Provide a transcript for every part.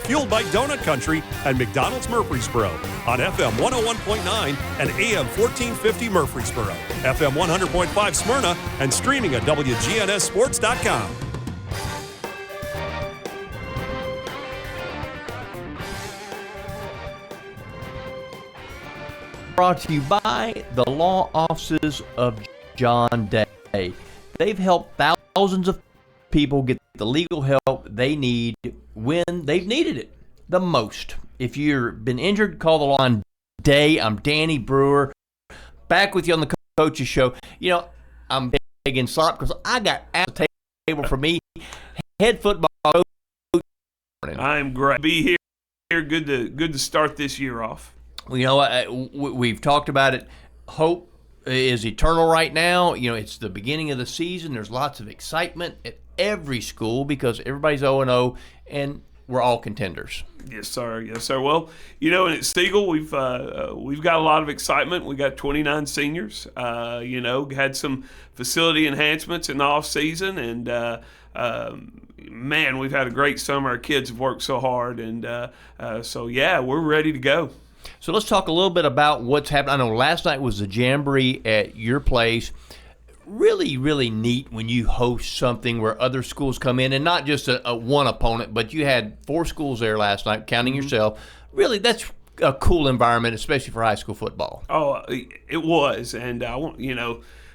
fueled by Donut Country and McDonald's Murfreesboro on FM 101.9 and AM 1450 Murfreesboro, FM 100.5 Smyrna, and streaming at WGNSSports.com. Brought to you by the law offices of John Day. They've helped thousands of people get the legal help they need when they've needed it the most. If you've been injured, call the law on Day. I'm Danny Brewer, back with you on the Coaches Show. You know, I'm begging slop because I got at the table for me, head football coach. I'm great to be here. Good to start this year off. You know, we've talked about it. Hope is eternal right now. You know, it's the beginning of the season. There's lots of excitement at every school because everybody's 0-0, and we're all contenders. Yes, sir. Yes, sir. Well, you know, and at Siegel, we've got a lot of excitement. We got 29 seniors. You know, had some facility enhancements in the off season, and man, we've had a great summer. Our kids have worked so hard, and so yeah, we're ready to go. So let's talk a little bit about what's happened. I know last night was the Jamboree at your place. Really, really neat when you host something where other schools come in, and not just a one opponent, but you had 4 schools there last night, counting yourself. Really, that's a cool environment, especially for high school football. Oh, it was, and I want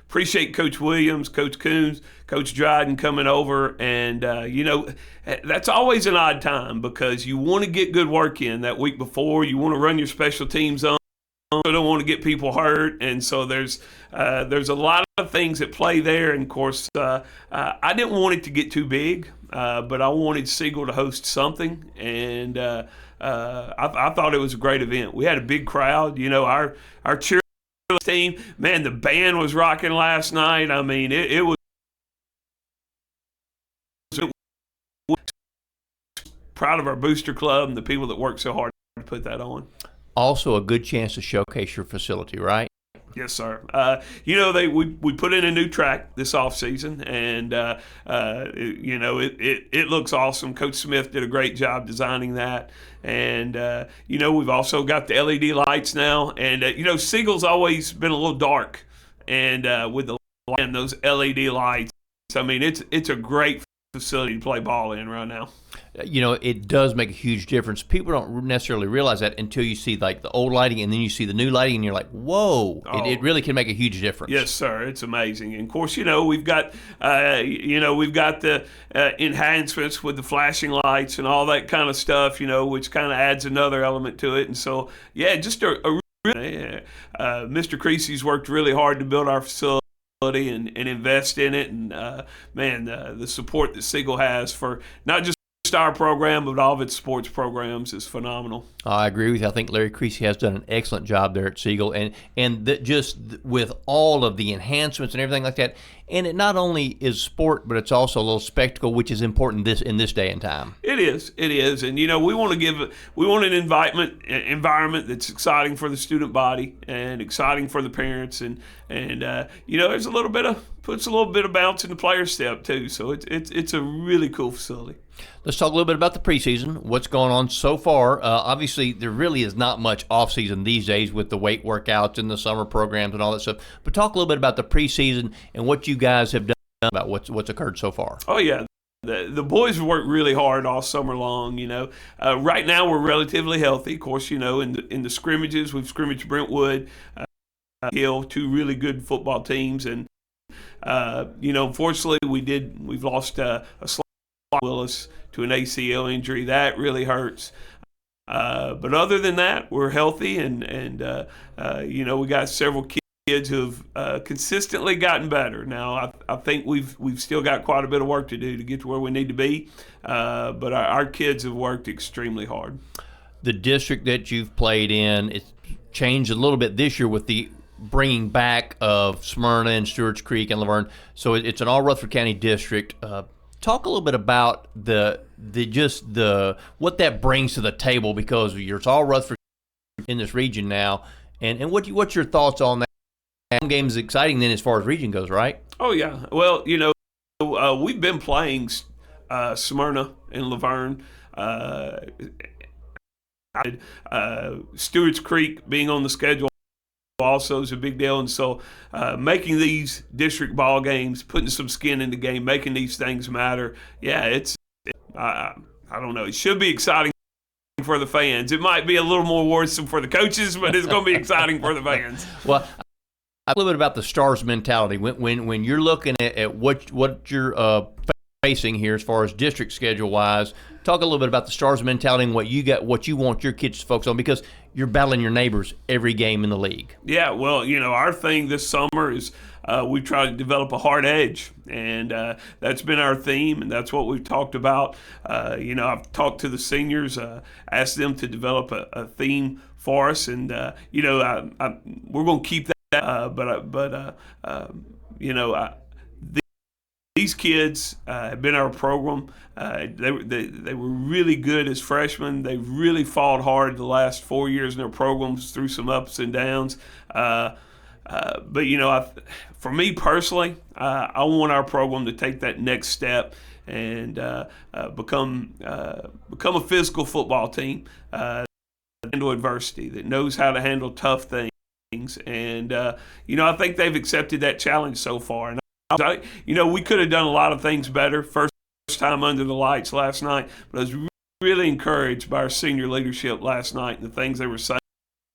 appreciate Coach Williams, Coach Coons, Coach Dryden coming over, and that's always an odd time because you want to get good work in that week before. You want to run your special teams on. You don't want to get people hurt, and so there's a lot of things at play there. And of course, I didn't want it to get too big, but I wanted Siegel to host something, and I thought it was a great event. We had a big crowd. You know, our cheer team, man, the band was rocking last night. I mean, it was proud of our booster club and the people that worked so hard to put that on. Also a good chance to showcase your facility, right? Yes, sir. You know, we put in a new track this offseason, and it looks awesome. Coach Smith did a great job designing that, and we've also got the LED lights now, and Siegel's always been a little dark, and with those LED lights, I mean it's a great facility to play ball in right now. You know, it does make a huge difference. People don't necessarily realize that until you see like the old lighting and then you see the new lighting and you're like, whoa, it really can make a huge difference. Yes, sir. It's amazing. And of course, we've got the enhancements with the flashing lights and all that kind of stuff, which kind of adds another element to it. And so, yeah, just Mr. Creasy's worked really hard to build our facility and invest in it, and the support that Siegel has for not just our program but all of its sports programs is phenomenal. I agree with you. I think Larry Creasy has done an excellent job there at Siegel, and just with all of the enhancements and everything like that. And it not only is sport, but it's also a little spectacle, which is important in this day and time. It is, and we want an environment that's exciting for the student body and exciting for the parents, and there's puts a little bit of bounce in the player step too. So it's a really cool facility. Let's talk a little bit about the preseason, what's going on so far. Obviously, there really is not much off-season these days with the weight workouts and the summer programs and all that stuff. But talk a little bit about the preseason and what you guys have done about what's occurred so far. Oh, yeah. The boys have worked really hard all summer long, Right now, we're relatively healthy. Of course, in the scrimmages, we've scrimmaged Brentwood, Hill, 2 really good football teams. And, unfortunately, we've lost a Willis to an ACL injury. That really hurts. But other than that, we're healthy, and we got several kids who have consistently gotten better. Now, I think we've still got quite a bit of work to do to get to where we need to be, but our kids have worked extremely hard. The district that you've played in, it's changed a little bit this year with the bringing back of Smyrna and Stewart's Creek and Laverne. So it's an all Rutherford County district. Talk a little bit about the what that brings to the table, because it's all Rutherford in this region now, and what's your thoughts on that? Home game is exciting then as far as region goes, right? Oh yeah. Well, we've been playing Smyrna and Laverne Stewart's Creek being on the schedule also is a big deal. And so making these district ball games, putting some skin in the game, making these things matter, I don't know. It should be exciting for the fans. It might be a little more worrisome for the coaches, but it's going to be exciting for the fans. Well, a little bit about the Stars mentality. When you're looking at what you're facing here as far as district schedule wise, talk a little bit about the Stars mentality and what you want your kids to focus on, because you're battling your neighbors every game in the league. Yeah, well, our thing this summer is we've tried to develop a hard edge, and that's been our theme, and that's what we've talked about. I've talked to the seniors, asked them to develop a theme for us, and we're going to keep that. These kids have been our program. They were really good as freshmen. They've really fought hard the last 4 years in their programs through some ups and downs. For me personally, I want our program to take that next step and become a physical football team that handle adversity, that knows how to handle tough things. And I think they've accepted that challenge so far. And we could have done a lot of things better first time under the lights last night, but I was really encouraged by our senior leadership last night and the things they were saying,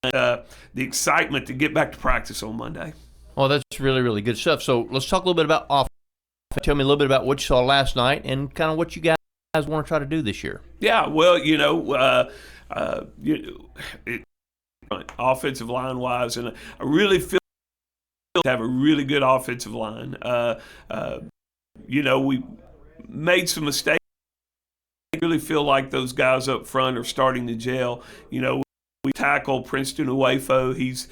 the excitement to get back to practice on Monday. Well, that's really, really good stuff. So let's talk a little bit about offense. Tell me a little bit about what you saw last night and kind of what you guys want to try to do this year. Yeah, well, offensive line wise, and I really feel to have a really good offensive line. We made some mistakes. I really feel like those guys up front are starting to gel. We tackle Princeton Uwefo. He's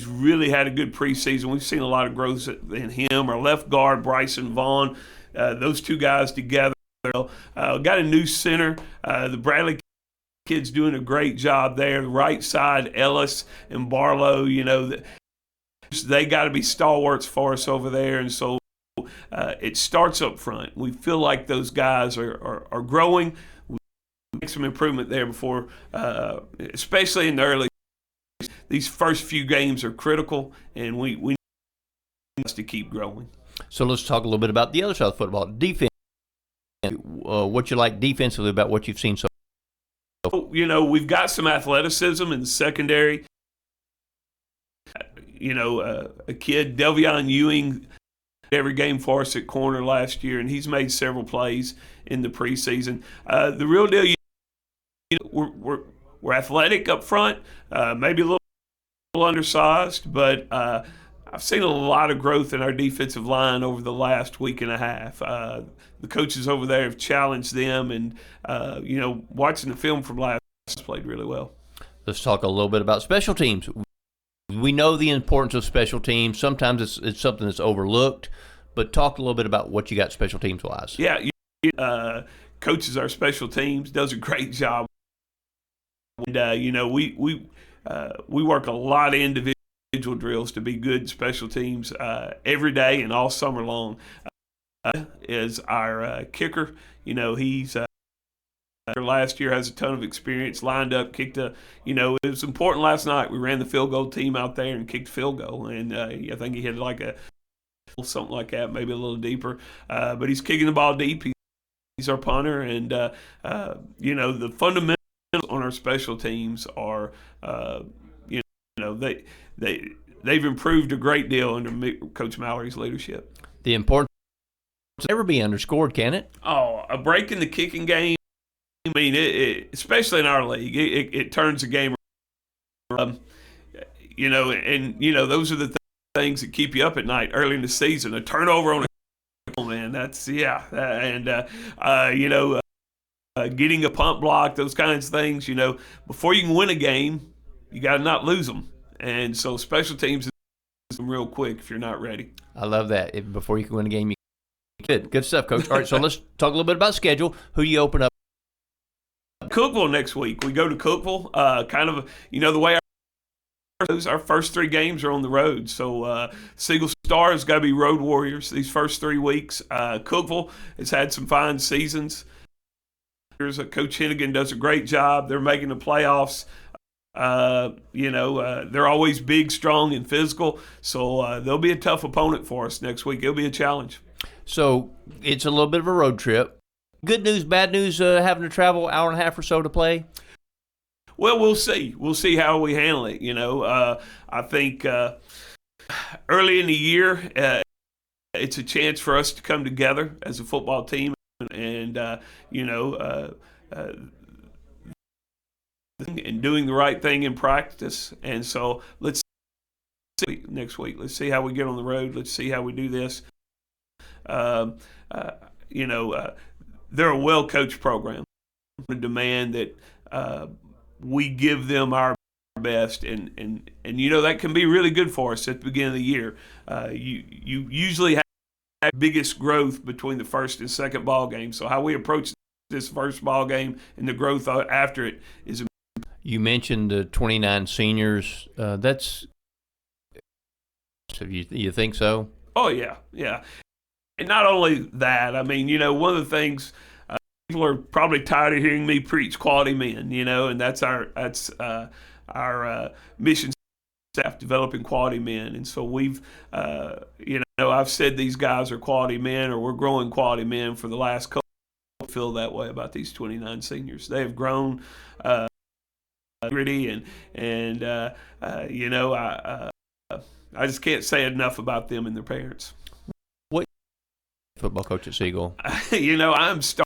really had a good preseason. We've seen a lot of growth in him. Our left guard, Bryson Vaughn, those two guys together. Got a new center, the Bradley kid's doing a great job there. The right side, Ellis and Barlow, they got to be stalwarts for us over there. And so it starts up front. We feel like those guys are growing. We make some improvement there before, especially in the early. These first few games are critical, and we need to keep growing. So let's talk a little bit about the other side of football, defense. What you like defensively about what you've seen so far. We've got some athleticism in the secondary. A kid, Delvion Ewing, every game for us at corner last year, and he's made several plays in the preseason. The real deal, we're athletic up front, maybe a little undersized, but I've seen a lot of growth in our defensive line over the last week and a half. The coaches over there have challenged them, and watching the film from last played really well. Let's talk a little bit about special teams. We know the importance of special teams. Sometimes it's something that's overlooked, but talk a little bit about what you got special teams wise. Yeah, coaches our special teams, does a great job, and we work a lot of individual drills to be good special teams every day and all summer long. Is our kicker. He's last year, has a ton of experience, lined up, kicked it was important last night. We ran the field goal team out there and kicked field goal, and I think he hit like something like that, maybe a little deeper. But he's kicking the ball deep. He's our punter, and the fundamentals on our special teams are they've improved a great deal under Coach Mallory's leadership. The importance never be underscored, can it? Oh, a break in the kicking game. I mean, especially in our league, it turns the game around. Those are the things that keep you up at night early in the season. A turnover on a man, getting a punt block, those kinds of things. Before you can win a game, you got to not lose them. And so special teams is them real quick if you're not ready. I love that. Before you can win a game, good stuff, Coach. All right, so let's talk a little bit about schedule. Who do you open up? Cookeville next week. We go to Cookeville. The way our first 3 games are on the road. So Siegel Stars got to be road warriors these first 3 weeks. Cookeville has had some fine seasons. Coach Hennigan does a great job. They're making the playoffs. They're always big, strong, and physical. So they'll be a tough opponent for us next week. It'll be a challenge. So it's a little bit of a road trip. Good news, bad news, having to travel an hour and a half or so to play? Well, we'll see. We'll see how we handle it. I think early in the year, it's a chance for us to come together as a football team and doing the right thing in practice. And so let's see next week. Let's see how we get on the road. Let's see how we do this. They're a well-coached program. I demand that we give them our best, and that can be really good for us at the beginning of the year. You usually have the biggest growth between the first and second ball game. So how we approach this first ball game and the growth after it is. You mentioned the 29 seniors. That's. You think so? Oh yeah. And not only that, I mean, one of the things people are probably tired of hearing me preach quality men, and that's our mission staff, developing quality men. And so we've, I've said these guys are quality men, or we're growing quality men for the last couple. I feel that way about these 29 seniors. They have grown gritty, and I just can't say enough about them and their parents. What football coach at Siegel? I'm starting.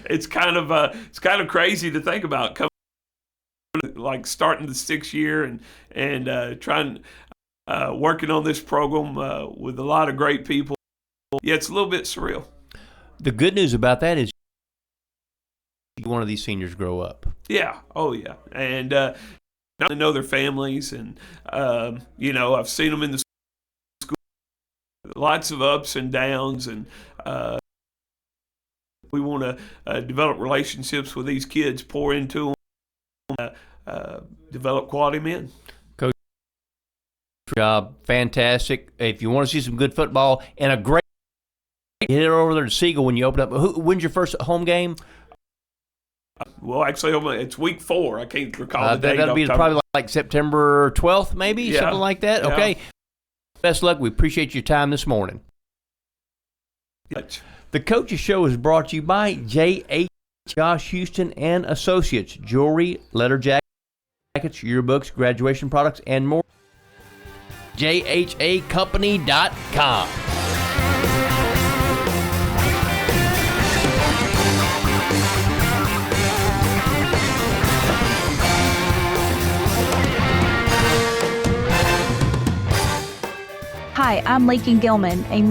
It's kind of crazy to think about coming, like starting the 6th year and trying working on this program with a lot of great people. Yeah, it's a little bit surreal. The good news about that is one of these seniors grow up. Yeah. Oh yeah. And I know their families, and I've seen them in the school. Lots of ups and downs, and we want to develop relationships with these kids, pour into them, develop quality men. Coach, job, fantastic. If you want to see some good football and a great, hit it over there to Siegel when you open up. When's your first home game? Well, actually, it's week 4. I can't recall the date. That'll be probably like September 12th, maybe, something like that. Yeah. Okay. Best luck. We appreciate your time this morning. The Coaches Show is brought to you by J.H. Josh Houston and Associates, jewelry, letter jackets, yearbooks, graduation products, and more. JHACompany.com. Hi, I'm Lakin Gilman, a